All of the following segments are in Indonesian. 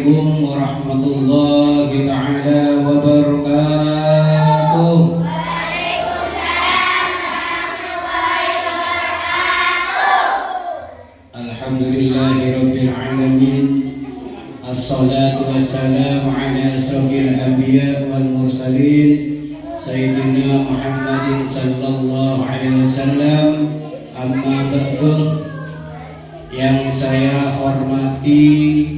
Assalamualaikum warahmatullahi ta'ala wabarakatuh. Alhamdulillahi rabbil alamin. Assalatu wassalamu ala asrafil anbiya wal mursalin Sayyidina Muhammadin sallallahu alaihi wasallam. Amma ba'du. Yang saya hormati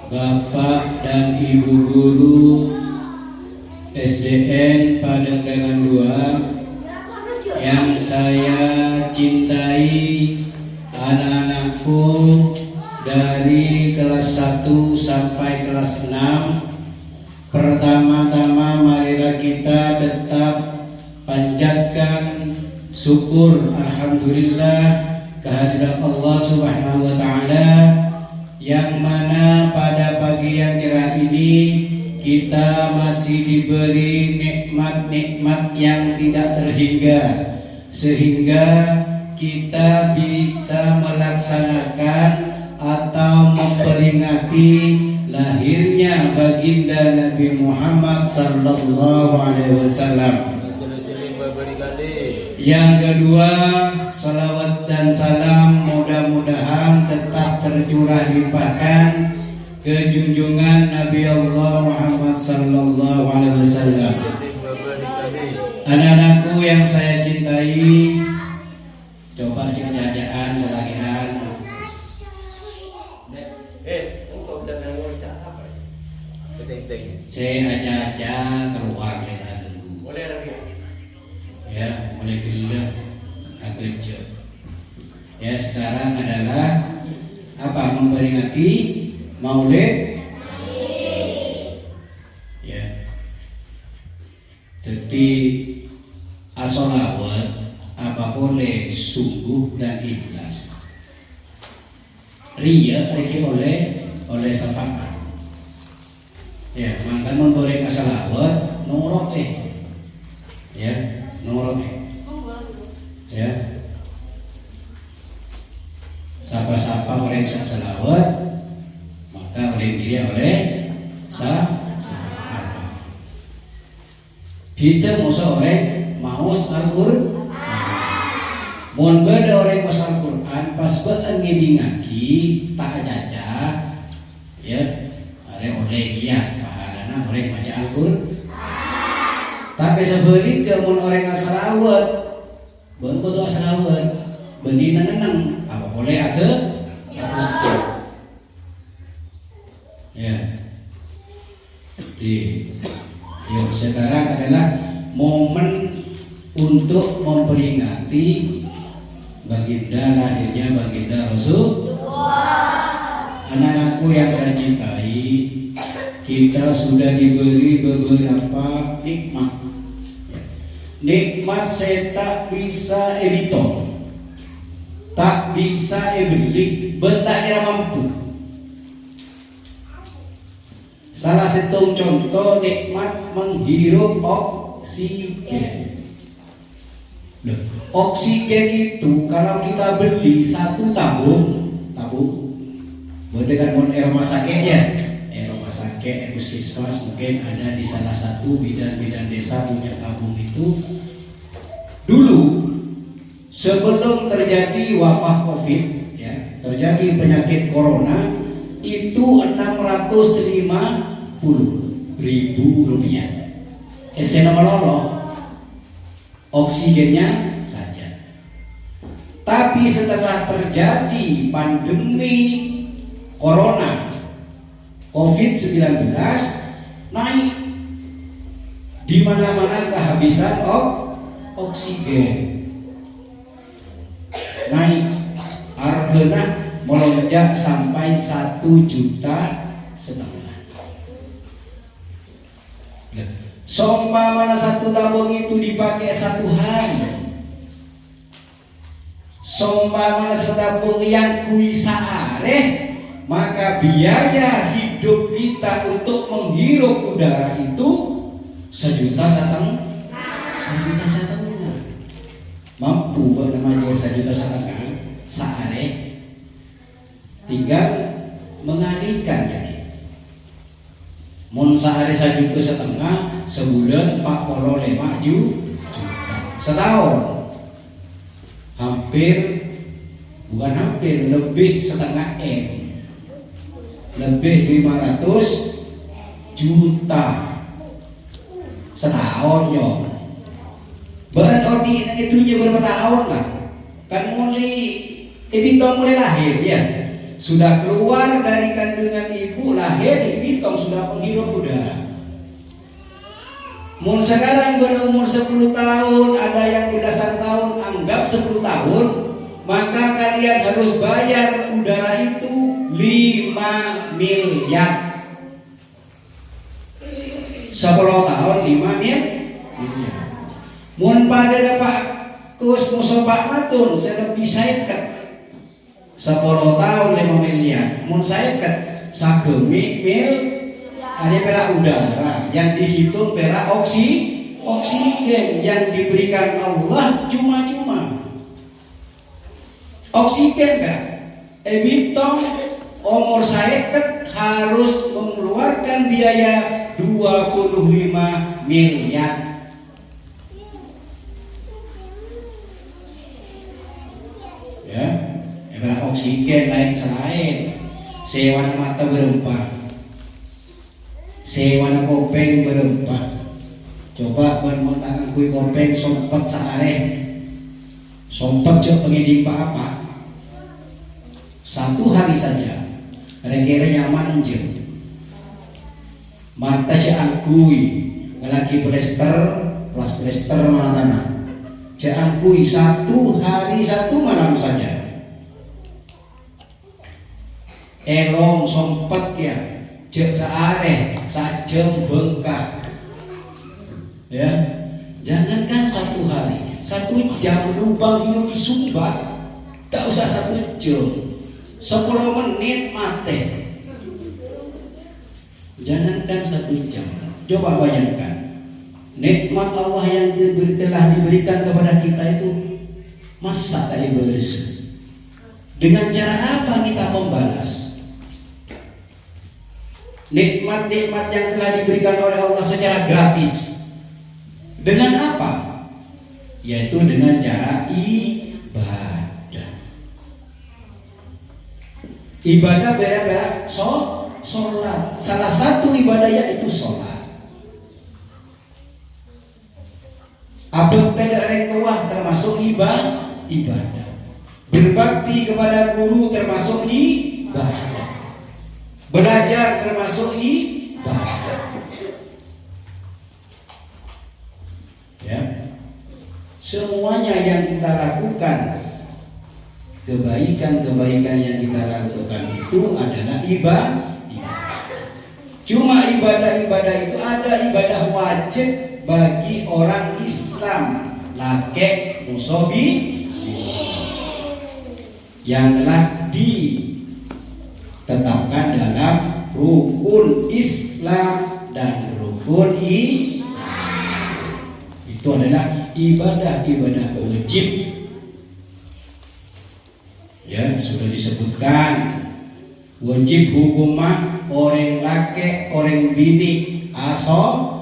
Bapak dan Ibu Guru SDN Padangan 2, yang saya cintai anak-anakku dari kelas 1 sampai kelas 6. Pertama-tama marilah kita tetap panjatkan syukur alhamdulillah kehadirat Allah Subhanahu wa taala, yang mana pada pagi yang cerah ini kita masih diberi nikmat-nikmat yang tidak terhingga, sehingga kita bisa melaksanakan atau memperingati lahirnya baginda Nabi Muhammad sallallahu alaihi wasallam. Yang kedua, salawat dan salam mudah-mudahan tetap tercurah limpahkan ke junjungan Nabi Allah Muhammad sallallahu alaihi wasallam. Anak-anakku yang saya cintai, coba cek-cekan selagian. Saya aja keluar dari tadi. Ya, mulai gelap agak jauh. Ya, sekarang adalah apa? Memperingati Maulid. Ya. Jadi as-sholawat apa boleh sungguh dan ikhlas. Ria oleh sepakat. Ya, maka memboleh as-sholawat nomor ya. Nomor ya, sapa-sapa orang salawat maka oleh diri oleh salawat. Kita musa orang maus Al-Qur'an, mohon beda orang maus Al-Qur'an pas baan ngidingaki tak jaja ya, ada oleh dia pahalana orang baca Al-Qur'an. Tapi sebaliknya mun orang asalawat, bon kudu asalawat, benih neneng, apa boleh ada? Ya. Yuk sekarang adalah momen untuk memperingati baginda lahirnya baginda Rasul. Anak-anakku yang saya cintai, kita sudah diberi beberapa nikmat. Nikmat saya tak bisa editor, tak bisa beli, tak kira mampu. Salah satu contoh nikmat menghirup oksigen. Oksigen itu kalau kita beli satu tabung, dengan rumah sakitnya. Rumah sakit, puskesmas mungkin ada di salah satu bidan-bidan desa punya tabung itu. Dulu sebelum terjadi wabah COVID, ya, terjadi penyakit corona, itu 650.000 rupiah. Esenololo oksigennya saja. Tapi setelah terjadi pandemi corona COVID-19 naik, di mana-mana kehabisan oksigen naik, harganya melonjak sampai 1,5 juta. Seumpamana satu tabung itu dipakai satu hari, seumpamana setabung yang kui saare, maka biaya hidup kita untuk menghirup udara itu 1,5 juta. Mampu bernama 1,5 juta sehari. Tinggal mengalihkan jadi Mun sehari 1,5 juta, sebulan 45 juta. Setahun bukan hampir, lebih setengah M, lebih 500 juta setahun yo. Bahan odi itu nya berapa tahun lah? Kan mulai lahir ya, sudah keluar dari kandungan ibu, lahir ibitong sudah menghirup udara. Mun sekarang berumur 10 tahun, ada yang belasan tahun, anggap 10 tahun, maka kalian harus bayar udara itu 5 miliar. 10 tahun 5 miliar. Mun pada dapat kus musopak matun, saya lebih saikat 10 tahun 5 miliar. Mun saikat sagemi mil, ada perak udara yang dihitung perak oksigen yang diberikan Allah cuma-cuma. Oksigen kan? Ebitong umur saikat harus mengeluarkan biaya 25 miliar. Ya, perak oksigen lain selain sewa mata berempat, sewa kopeng berempat. Coba bermontak kui kopeng sompet sehari, sompet coba pengeding apa? Satu hari saja, kira-kira nyaman enjel. Mata si angkui, lagi plester, kelas plester mana tanah. Si angkui 1 hari 1 malam saja. Elong sompet ya, cek seare, sajam bengkak. Ya, jangankan 1 hari, 1 jam lubang hidup disumbat, tak usah 1 jam, 10 menit mati. Jangankan 1 jam, coba bayangkan nikmat Allah yang telah diberikan kepada kita itu, masa tak diberi? Dengan cara apa kita membalas nikmat-nikmat yang telah diberikan oleh Allah secara gratis? Dengan apa? Yaitu dengan cara ibadah. Ibadah beda-beda. Sholat, salah satu ibadah yaitu sholat. Abad pada orang tua termasuk ibadah. Berbakti kepada guru termasuk ibadah. Belajar termasuk ibadah. Ya, semuanya yang kita lakukan, kebaikan-kebaikan yang kita lakukan itu adalah ibadah. Cuma ibadah-ibadah itu ada ibadah wajib bagi orang Islam, laki musobi yang telah ditetapkan dalam rukun Islam dan rukun iman. Itu adalah ibadah-ibadah wajib. Ya, sudah disebutkan wajib hukumah orang laki, orang bini asolat.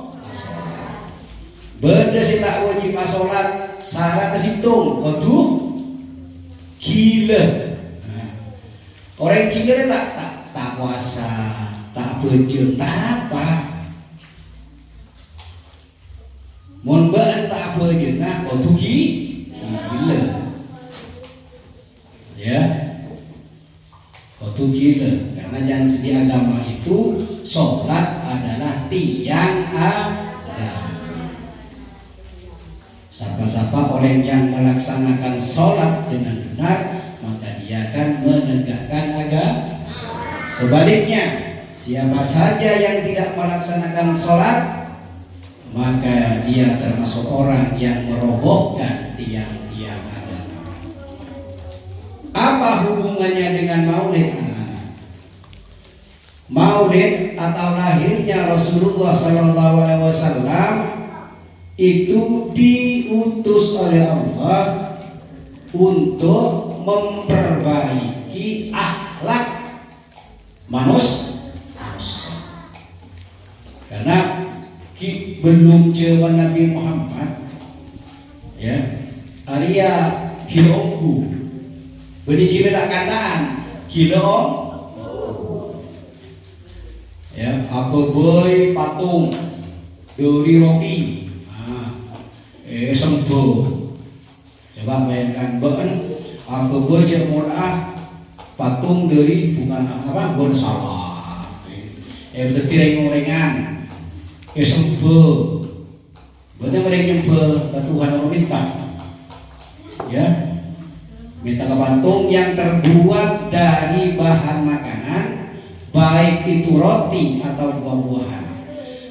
Benda sih tak wajib asolat, syarat kesitung, waduh gila. Orang gila tak puasa, tak bejo, tak apa. Mun baan tak bejo, nah waduh gila. Ya, waktu gila, karena yang segi agama itu sholat adalah tiang agama. Siapa-siapa orang yang melaksanakan sholat dengan benar, maka dia akan menegakkan agama. Sebaliknya, siapa saja yang tidak melaksanakan sholat, maka dia termasuk orang yang merobohkan tiang-tiang agama. Apa hubungannya dengan maulid? Maulid atau lahirnya Rasulullah SAW itu diutus oleh Allah untuk memperbaiki akhlak manusia. Karena belum jawa Nabi Muhammad ya Arya kilongku beri kira kandaan kilo ya aku boy patung dari roti sembuh coba bayangkan bahkan aku boy cek murah patung dari bukan apa bonsalah berarti rengan sembuh benar mereka nyembah ke Tuhan Allah minta ya minta ke patung yang terbuat dari bahan makanan baik itu roti atau buah-buahan.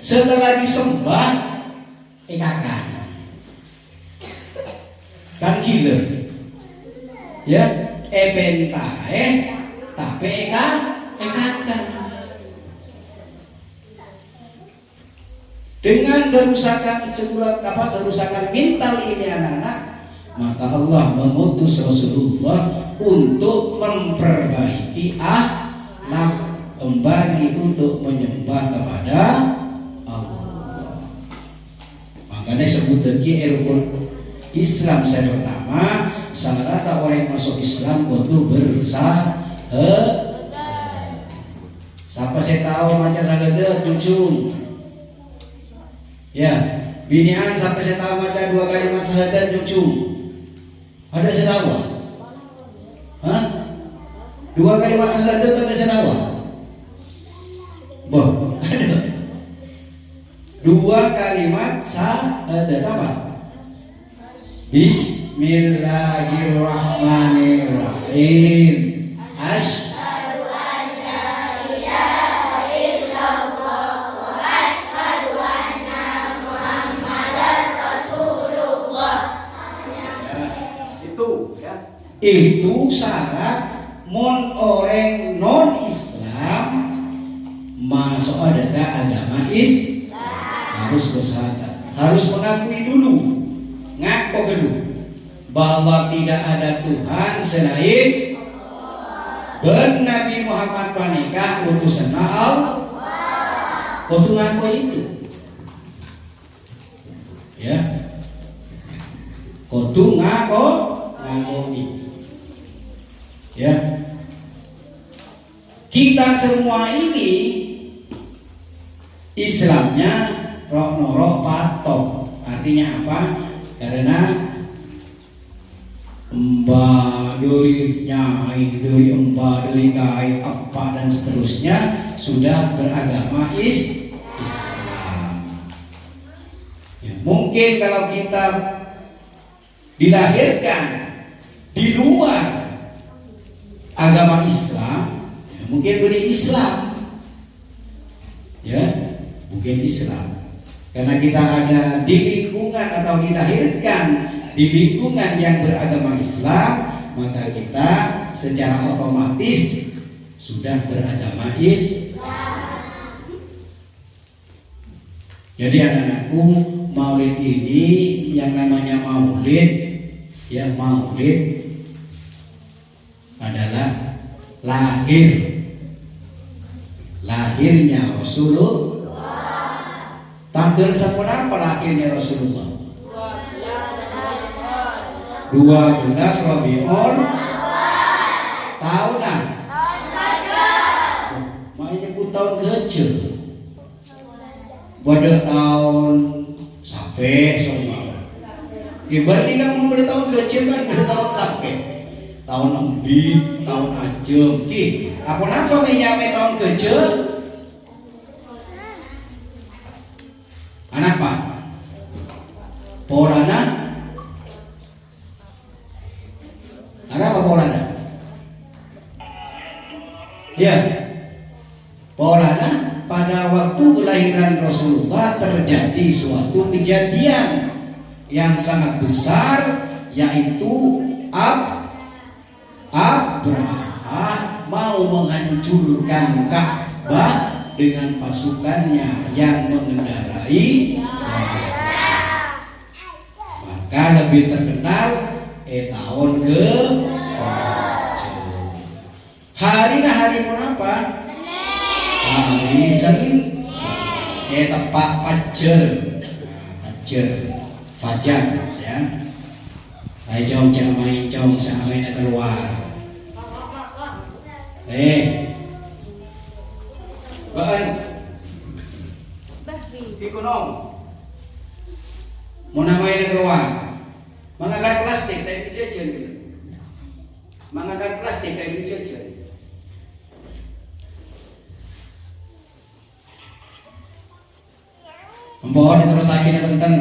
Setelah disembah ekakan kan gila ya epentae tapi ekakan dengan kerusakan kerusakan mental ini anak-anak, maka Allah mengutus Rasulullah untuk memperbaiki akhlak kembali untuk menyembah kepada Allah. Makanya sebut lagi rukun Islam saya pertama syarat orang yang masuk Islam butuh berusaha. Siapa saya tahu macam sagede tujuh. Ya, binian sampai saya tahu macam 2 kalimat syahadat cucu. Ada saya tahu? Hah? 2 kalimat syahadat ada saya tahu? Boh, ada. 2 kalimat syahadat apa? Bismillahirrahmanirrahim. Asyhadu an la ilaha illallah wa asyhadu anna Muhammadar Rasulullah. Itu syarat mon orang non Islam masuk agama Islam harus bersyahadat, harus mengakui dulu, ngaku dulu bahwa tidak ada Tuhan selain Nabi Muhammad panika utusan Allah. Kudu ngaku itu, ya, kudu ngaku ini, ya. Kita semua ini Islamnya rok patok. Artinya apa? Karena mbak dari nyai, dari mbak, dari kai apa dan seterusnya sudah beragama Islam. Ya, mungkin kalau kita dilahirkan di luar agama Islam, ya, mungkin beri Islam, ya, mungkin Islam. Karena kita ada di lingkungan atau dilahirkan di lingkungan yang beragama Islam, maka kita secara otomatis sudah beragama Islam. Jadi anak-anakku, maulid ini yang namanya maulid, ya maulid adalah lahirnya Rasulullah. Tanggal seberapa lahirnya Rasulullah? 12 Rabiul tahunan. Mau nyebut tahun kecil. Pada tahun sampai semua. Berarti kamu pada tahun kecil kan pada tahun sampai. Tahun embi, tahun ajem. Apa menyamai tahun kecil? Anak Pak? Porana? Ada apa Porana? Ya, Porana pada waktu kelahiran Rasulullah terjadi suatu kejadian yang sangat besar, yaitu Abraha mau menghancurkan Ka'bah dengan pasukannya yang mengendarai maka lebih terkenal tahun ke hari apa? Hari Senin. tepak fajar. Fajar, fajar ya. Ayo jom jamai jom sampai keluar. Baan. Di gunung. Mau namanya keluar. Mengangkat plastik dari jajan. Mengangkat plastik dari jajan. Mohon diterusakin benten.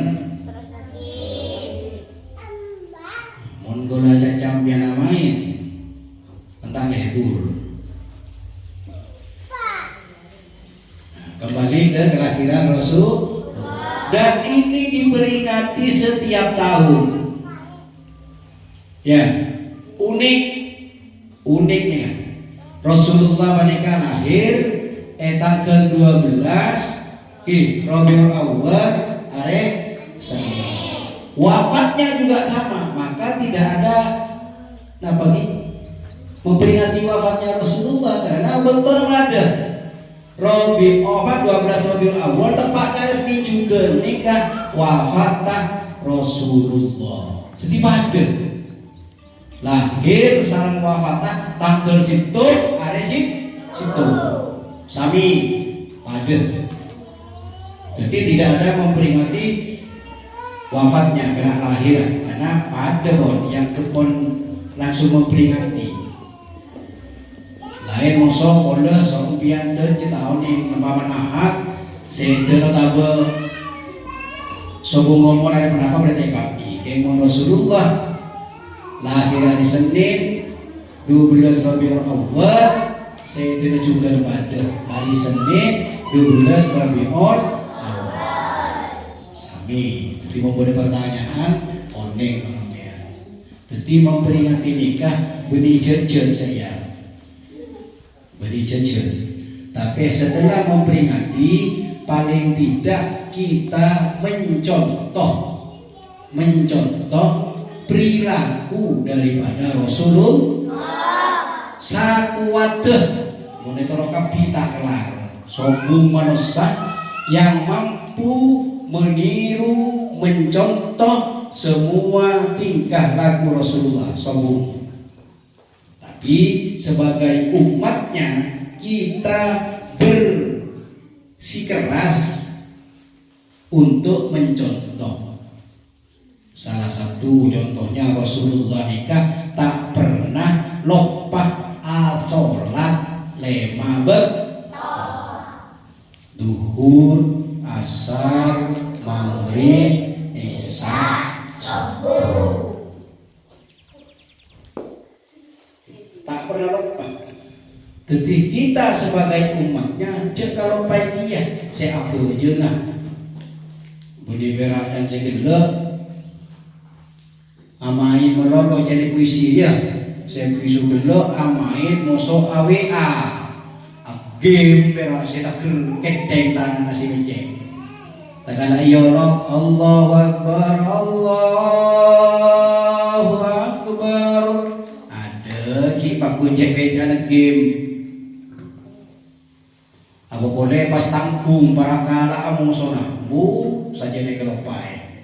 Mohon gula jam yang main tentang lebur. Kembali ke kelahiran Rasul, dan ini diperingati setiap tahun. Ya, uniknya Rasulullah menikah lahir tanggal 12 Rabiul Awal are Senin. Wafatnya juga sama, maka tidak ada memperingati wafatnya Rasulullah karena betul ada Rabiul 12 Rabiul Awal tepat resmi juga nikah wafatah Rasulullah. Jadi pada lahir sareng wafatah tanggal situ are situ sami pada. Jadi tidak ada memperingati wafatnya karena lahir, karena pada yang kebon langsung memperingati. Lain mosok oleh suatu pianten tahun yang mempaman ahad, saya tahu sobong ngomong dari penapa berarti kaki. Kemon Rasulullah lahir hari Senin 12 Rabiul Awal, saya juga pada hari Senin 12 Rabiul Awal. Jadi membuat pertanyaan oneng ya. Jadi memperingati nikah beni jejen saya, beni jejen. Tapi setelah memperingati, paling tidak kita mencontoh perilaku daripada Rasulullah. Sakuwadah monitor kapita kelar, sobung manusia yang mampu meniru, mencontoh semua tingkah laku Rasulullah SAW. Tapi sebagai umatnya kita bersikeras untuk mencontoh. Salah satu contohnya Rasulullah nikah tak pernah lupa asolat lema duhur, asar, maghrib, isya, subuh. Tak pernah lupa. Jadi kita sebagai umatnya kalau pagi ya saya apa aja nah. Budi berakan segala amain melolo jadi puisi ya. Saya puisi gelo amain mosok AWA. Game berak saya tak keteng tangan nasi menceng. Takkanlah ya Allahu Akbar, Allahu Akbar. Ada cik paku jepit anak game. Apa boleh pas tanggung para kala amung sonambu saja nek kelopai.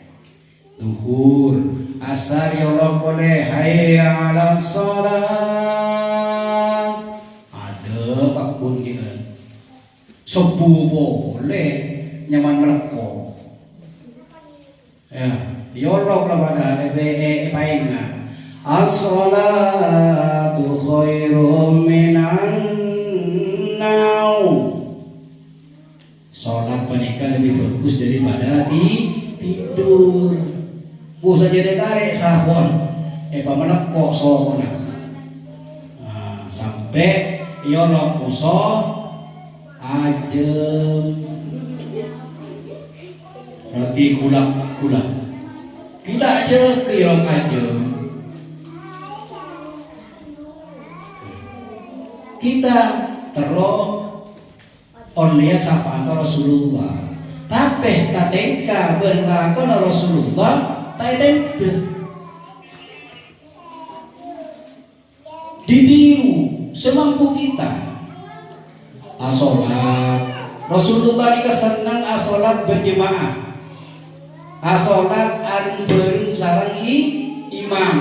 Duhur, asar ya Allah boleh hayya 'alas shalah. Ada pakun kita. Subuh boleh nyaman meleko. Ya, yolok lah pada lebe painga. As-salatu khairum minan naum. Salat menikah lebih bagus daripada tidur. Bu saja ditarik sahon, pameleko sohona. Nah, sampai yolok musuh ajem. Roti gula. Kita aja keyong aja. Kita terus oleh syafaat Rasulullah. Tapi tak tengka berlakon Rasulullah tak tengka. Ditiru semampu kita. Asolat Rasulullah ini senang asolat berjemaah, asolat anu bareng sareng imam,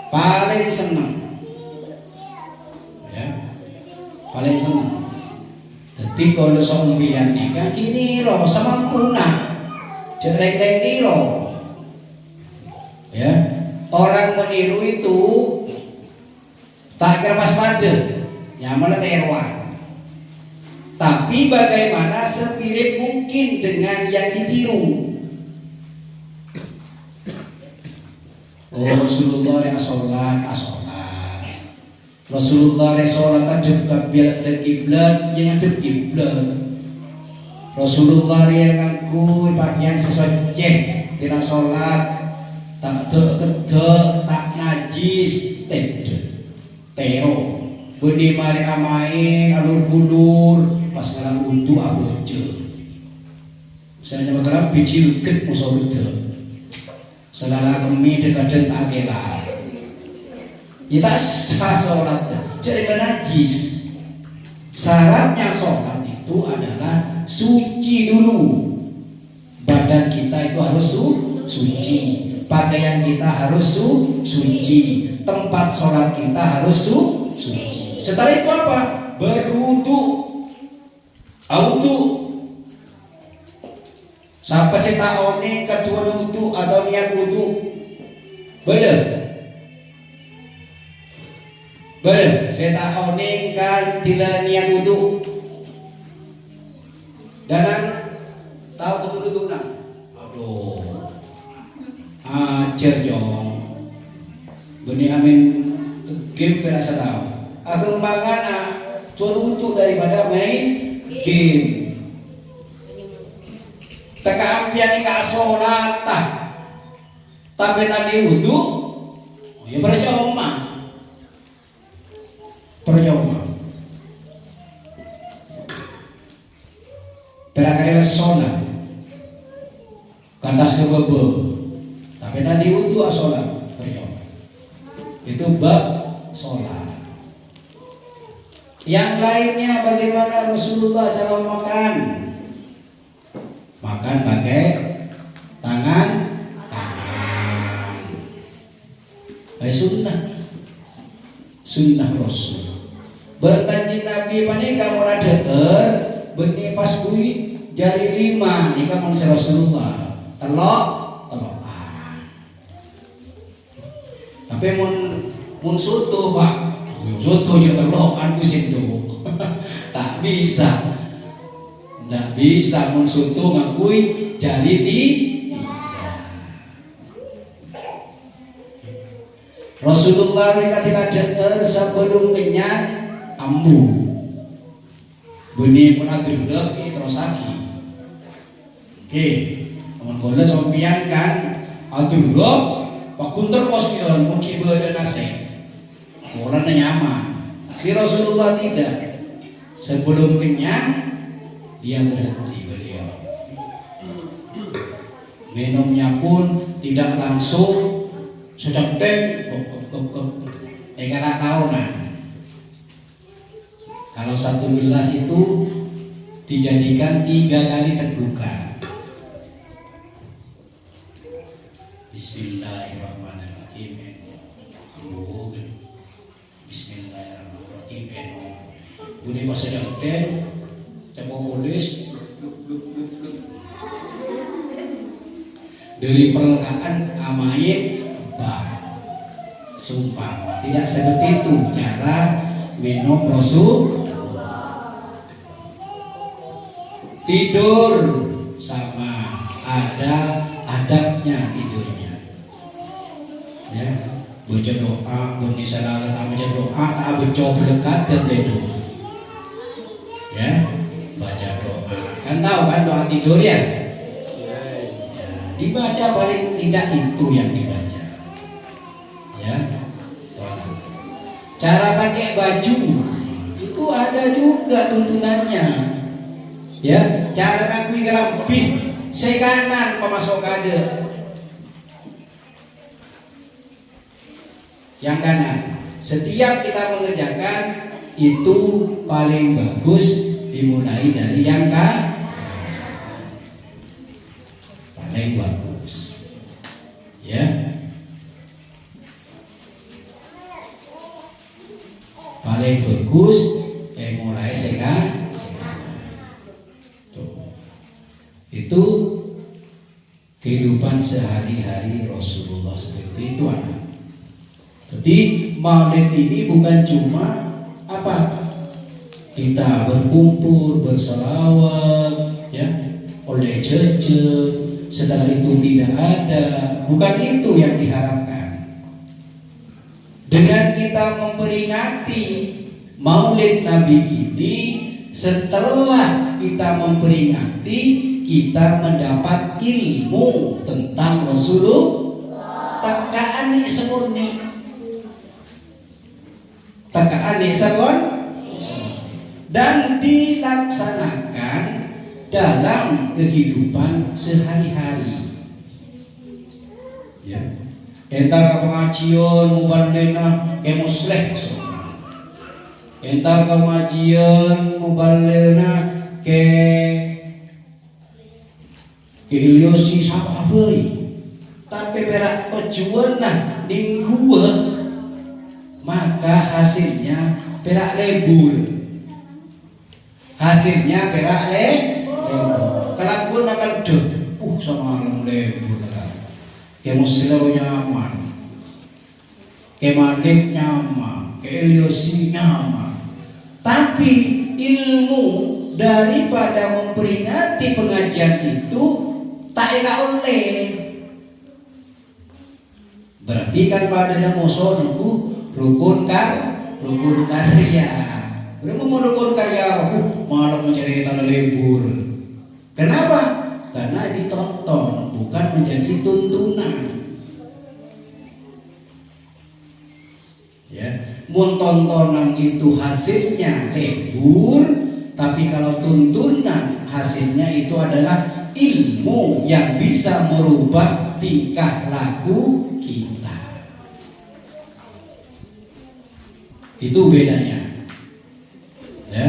paling senang, ya, paling senang. Jadi kalau sampeyan nikah gini roh sama punah, jelek-jelek niro, ya. Orang meniru itu tak kira waspada, nyaman terwan. Tapi bagaimana semirip mungkin dengan yang ditiru. Oh, Rasulullah yang sholat, Rasulullah yang sholat adep ke kiblat, yang adep kiblat. Rasulullah yang ngaku pakaian sesoceh, tidak sholat, tak kedek, tak najis, tero. Budi mari amain alur bulur pas ngalang untu abeje. Saya bakal biji uket musuh udah. Selala kemi dekaden agela. Kita sah sholat, jadi najis. Syaratnya sholat itu adalah suci dulu. Badan kita itu harus suci. Pakaian kita harus suci. Tempat sholat kita harus suci. Setelah itu apa? Berwudu. Audu. Sampai kita oning kedua wudu atau niat wudu. Beda. Saya oning kan tidak niat wudu. Dan tahu betul nak. Aduh. Ajar jong. Benih amin game berasa tahu. Agung mangana tuan wudu daripada main game. Teka ampian ka sholat tapi tadi wudu ya percuma. Berakari sholat kantas kebebo tapi tadi wudu sholat percuma. Itu bab sholat. Yang lainnya bagaimana Rasulullah cara makan? Makan pakai tangan. Sunnah Rasul. Berkanjing Nabi panika ora deker, benih pas kuwi jari 5 nika mun Rasulullah. Telok. Tapi mun soto, Pak. Soto yo telokan ku situ. Tak bisa. Nggak bisa mun soto ngakui jari di Rasulullah ketika dengar sebelum kenyang ambu bunyi pun agak terus lagi. Oke, teman-teman sampian kan agak Pak Kunter poskion mungkin berada nasi orang nyaman. Tapi Rasulullah tidak. Sebelum kenyang dia berhenti beliau. Minumnya pun tidak langsung sedang enggak tahu nah. Kalau satu gelas itu dijadikan 3 kali tegukan. Bismillahirrahmanirrahim. Bismillahirrahmanirrahim. Bunyi bahasa Jawa coba tulis dari perenggaan amain sumpah. Tidak seperti itu cara minum Rasul. Tidur sama ada adabnya tidurnya. Ya, baca doa, bunyi salat baca doa, tak baca berdekat dan tidur. Ya, baca doa. Kan tahu kan doa tidur ya? Dibaca paling tidak itu yang dibaca. Ya. Cara pakai baju itu ada juga tuntunannya. Ya, cara ngakui lebih sekanan pemasok kade. Yang kanan. Setiap kita mengerjakan itu paling bagus dimulai dari yang paling bagus, ya. Paling bagus mulai sekarang. Itu kehidupan sehari-hari Rasulullah seperti itu, anak. Jadi Maulid ini bukan cuma apa, kita berkumpul berselawat, ya, oleh jejak, setelah itu tidak ada. Bukan itu yang diharapkan. Dengan kita memperingati Maulid Nabi ini, setelah kita memperingati, kita mendapat ilmu tentang Rasulullah. Tekaan nih semurni, tekaan nih sabon, dan dilaksanakan dalam kehidupan sehari-hari. Ya, entar ke pengajian mubalena ke musleh, entar ke pengajian mubalena ke Iliosi sama aboi, tapi berak tujuan nah ninggua, maka hasilnya berak lebur, hasilnya berak lebur. Kelakuan akan deh, sama lebur lah. Kemuslau nyaman, kemanik nyaman, Iliosi nyaman, tapi ilmu daripada memperingati pengajian itu tak oleh. Berarti kan pada musuh rukun karya. Berapa mau rukun karya? Malah mencari tanah lebur. Kenapa? Karena ditonton, bukan menjadi tuntunan. Ya, mun tontonan itu hasilnya lebur, tapi kalau tuntunan hasilnya itu adalah ilmu yang bisa merubah tingkah laku kita. Itu bedanya, ya.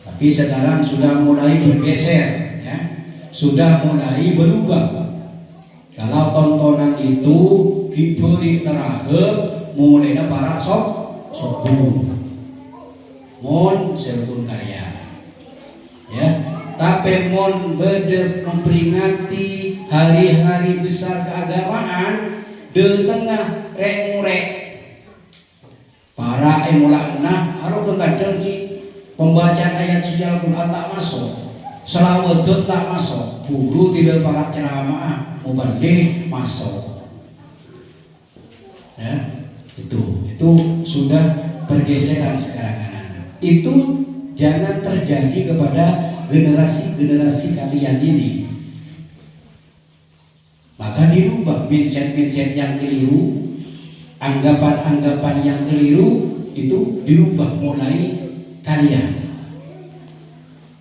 Tapi sekarang sudah mulai bergeser, ya. Sudah mulai berubah. Kalau tontonan itu diberi nerahep, mulai para sobu, mon sergun karya, ya. Tapi mon bede memperingati hari-hari besar keagamaan di tengah rek-murek para emulakna harus kadang pembacaan ayat suci Al-Quran tak masuk, selawat tak masuk, guru tidak para ceramah mubalik masuk, ya. Itu sudah pergeseran sekarang. Itu jangan terjadi kepada generasi kalian ini. Maka dirubah mindset yang keliru, anggapan yang keliru itu dirubah mulai kalian,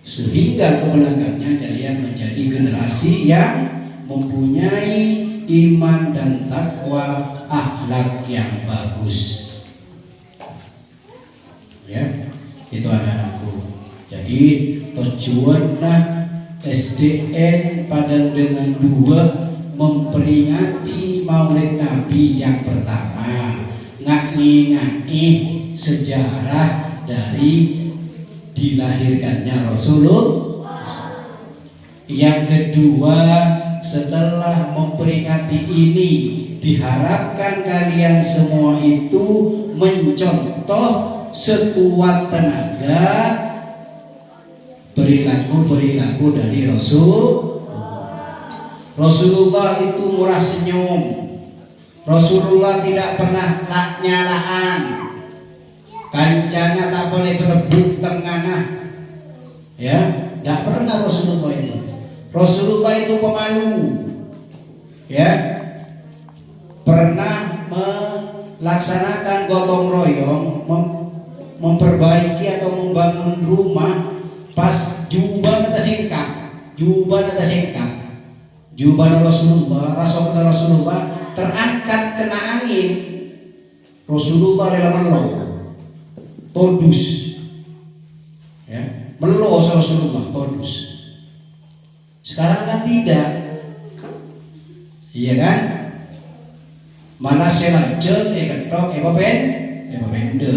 sehingga kebelakangnya kalian menjadi generasi yang mempunyai iman dan takwa, akhlak yang bagus. Ya, itu anak-anakku. Jadi tujuanlah SDN pada dengan dua, memperingati Maulid Nabi yang pertama, ngaki sejarah dari dilahirkannya Rasulullah. Yang kedua, setelah memperingati ini, diharapkan kalian semua itu mencontoh sekuat tenaga perilaku dari Rasulullah itu murah senyum. Rasulullah tidak pernah nyalaan, kancana tak boleh berebut tengah, ya, tidak pernah Rasulullah itu. Rasulullah itu pemalu, ya, pernah melaksanakan gotong royong, memperbaiki atau membangun rumah. Pas juban kata singkap, juban Rasulullah terangkat kena angin. Rasulullah rela melau, todus, ya, melo Rasulullah todus. Sekarang kan tidak, iya kan? Malah selajeng ketok pende,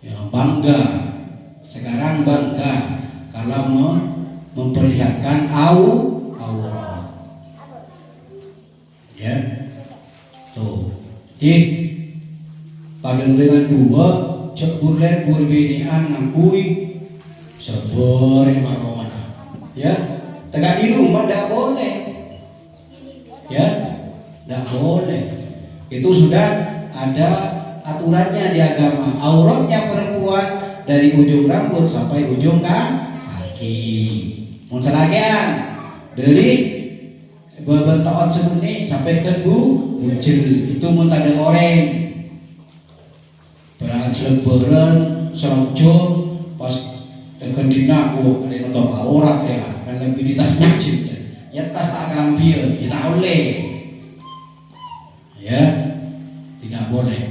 ya bangga. Sekarang bangga kalau memperlihatkan aurat, ya, tuh. Kadang dengan dua cek bulan berbedaan ngakui seber maromana, ya, tegak di rumah tidak boleh, ya, tidak boleh. Itu sudah ada aturannya di agama. Auratnya perempuan dari ujung rambut sampai ujung kaki. Monsalagian dari bebentokan sebenarnya sampai ke bucil itu muntah oreng. Berhasil lebaran serocok pas kendina ada nonton aurat ya kan lebih di tas masjid ya tas tak akan ambil ya tak boleh, ya, tidak boleh,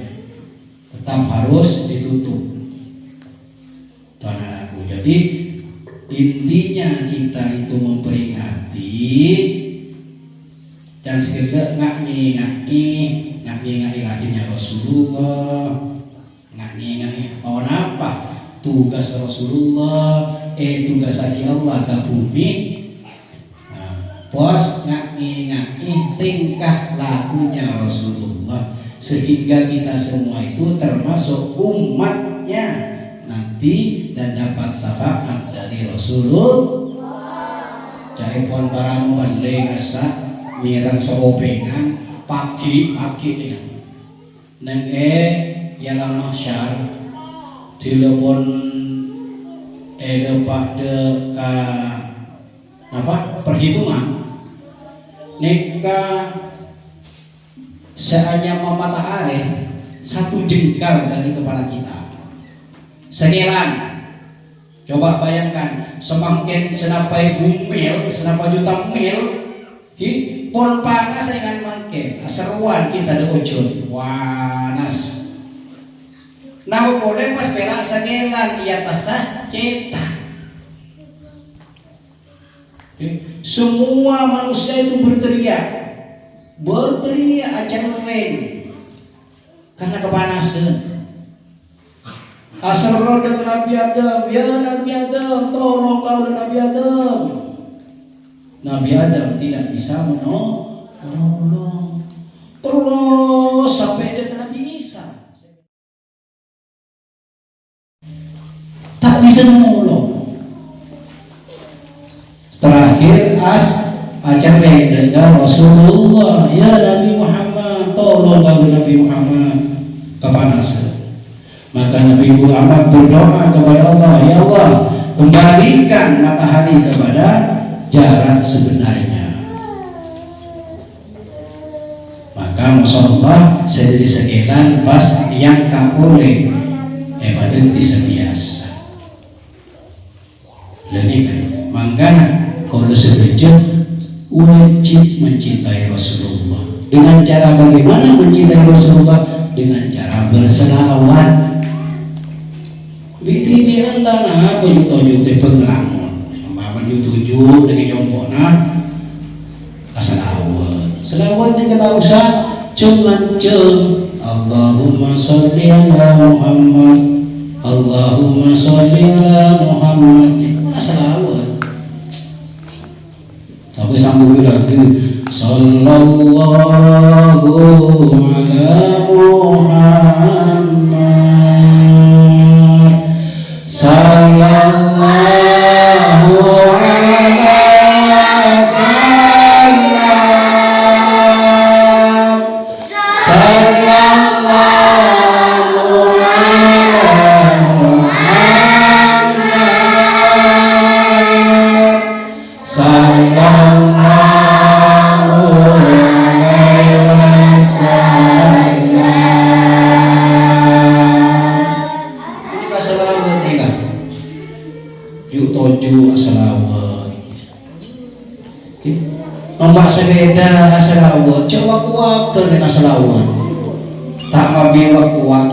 tetap harus ditutup tangan aku. Jadi intinya kita itu memperingati dan sekedar ngaki lahirnya Rasulullah, ngaki mau apa tugas Rasulullah, tugas haji Allah ke bumi, pos ngaki tingkah lakunya Rasulullah, sehingga kita semua itu termasuk umatnya nanti dan dapat syafaat dari Rasulullah. Jaipon barang balik asak mirang seopengan pagi ya. Neng ialah mahsyar telepon pada ka apa perhitungan nikah seanya mata areh satu jengkal dari kepala kita segelan. Coba bayangkan semakin senapai bumil senapa juta mil pun panas dengan mangke seruan kita de ujung wanas. Nah boleh pas perak segelan di atas cetak. Semua manusia itu berteriak acan karena kepanasan. Asal roda Nabi Adam, ya Nabi Adam, tolong kau Nabi Adam. Nabi Adam tidak bisa menolong. Terus sampai ke Nabi Isa, tak bisa menolong. Terakhir acara dengan Rasulullah, ya Nabi Muhammad, tolong kau Nabi Muhammad kepanasan. Maka Nabi Muhammad berdoa kepada Allah, ya Allah, kembalikan matahari kepada jarak sebenarnya. Maka Masya Allah saya jadi segelan pas yang kapoleh pada bisa biasa. Jadi makanya kalau setuju wajib mencintai Rasulullah. Dengan cara bagaimana mencintai Rasulullah? Dengan cara berselawat. Biti anda nah penyutuju pengelamun, maman jutuju dengan jompona selawat dengan tak usah cuman Allahumma sholli ala Muhammad, Allahumma sholli ala Muhammad, selawat. Tapi sambung lagi sallallahu ala Muhammad, sallallahu alaihi wasallam, sallallahu alaihi Muhammad, sallallahu alaihi wasallam. Kita selawat tinggal yuk toju asalawat nombak sepeda asalawat coba kuat dengan asalawat tak mabi kuat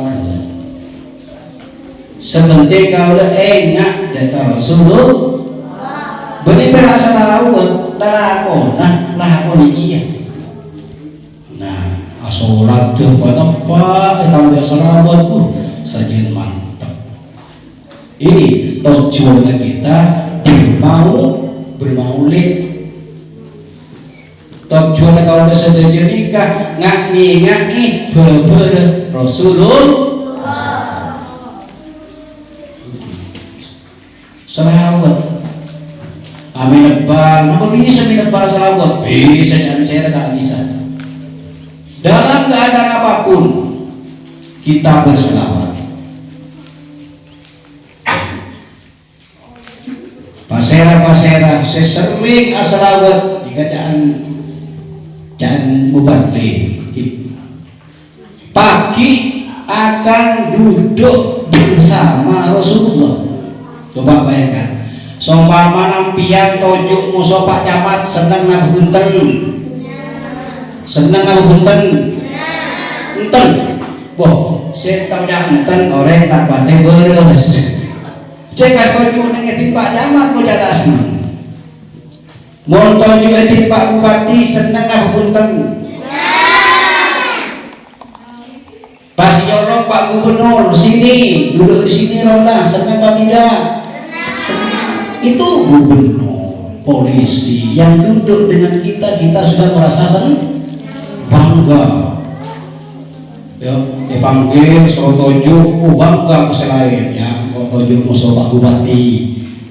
sepenting kau enggak dekat Rasulullah benih perasa lawat lalakon lakon iya nah asolat tuh apa tambah salawat sajian mantap. Ini tujuan kita bermaulid. Tujuan kalau sedaya nikah ngaki beber Rasulullah salawat. Amin nebal, apa bisa minebal salawat? Bisa, dan saya tak bisa. Dalam keadaan apapun kita berselawat. Pasera sesering asalawat dikacaan jangan mubalik. Pagi akan duduk bersama Rasulullah. Coba bayangkan. Sompama nampian tojuk musuh Pak Camat seneng nang bunten. Seneng nang bunten. Enten. Boh, saya tahu enten orang tak bate beres. Cek kas tojuk nang etik Pak Camat mau jatah seneng. Mau tojuk etik Pak Bupati seneng nang bunten. Pas nyorong Pak Gubernur sini, duduk di sini rolah, seneng apa tidak? Itu gubernur, polisi yang duduk dengan kita sudah merasa senang, bangga. Ya, dipanggil soal tojuk, bangga keselain ya. Kalau tojuk musuh Pak Bupati,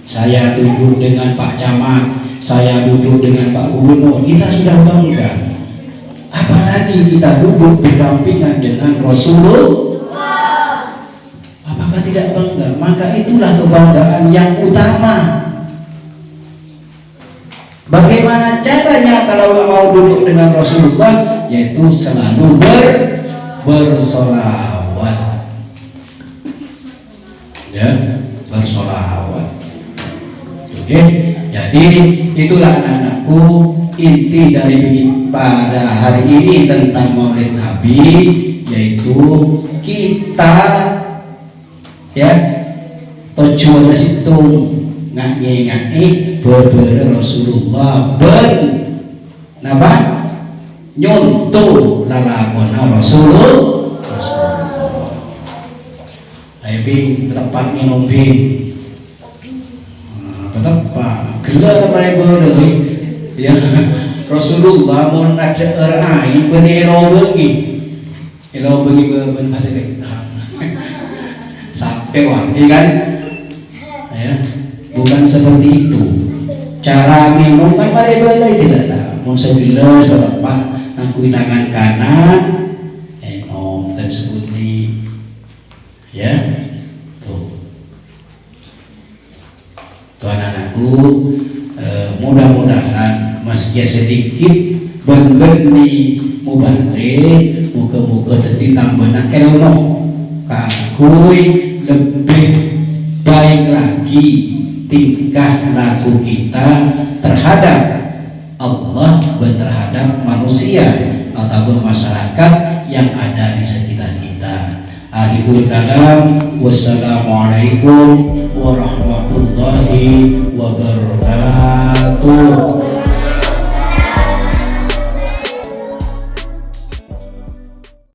saya duduk dengan Pak Camat, saya duduk dengan Pak Gubernur, kita sudah bangga. Apalagi kita duduk berdampingan dengan Rasulullah, apakah tidak bangga? Maka itulah kebanggaan yang utama. Bagaimana caranya kalau mau duduk dengan Rasulullah? Yaitu selalu bersolawat, ya, bersolawat. Oke, jadi itulah anak-anakku inti dari pada hari ini tentang Maulid Nabi, yaitu kita ya tujuan situ ngaki beber Rasulullah napa nyontoh lalakona Rasulullah. Ayo bing tepat minum bing tepat gelar mereka ya Rasulullah mau ada erai benih elo bengi ben pasir sampai wangi kan ya. Bukan seperti itu cara minum kan pada balai tidak tahu mau segelas tepat nangkui tangan kanan minum dan seperti ya tuh anak-anakku mudah-mudahan meski sedikit berbeni mubalik muka-muka tadi tambah elno kakui lebih baik lagi tingkah laku kita terhadap Allah dan terhadap manusia ataupun masyarakat yang ada di sekitar kita. Akhirul kalam, wassalamualaikum warahmatullahi wabarakatuh.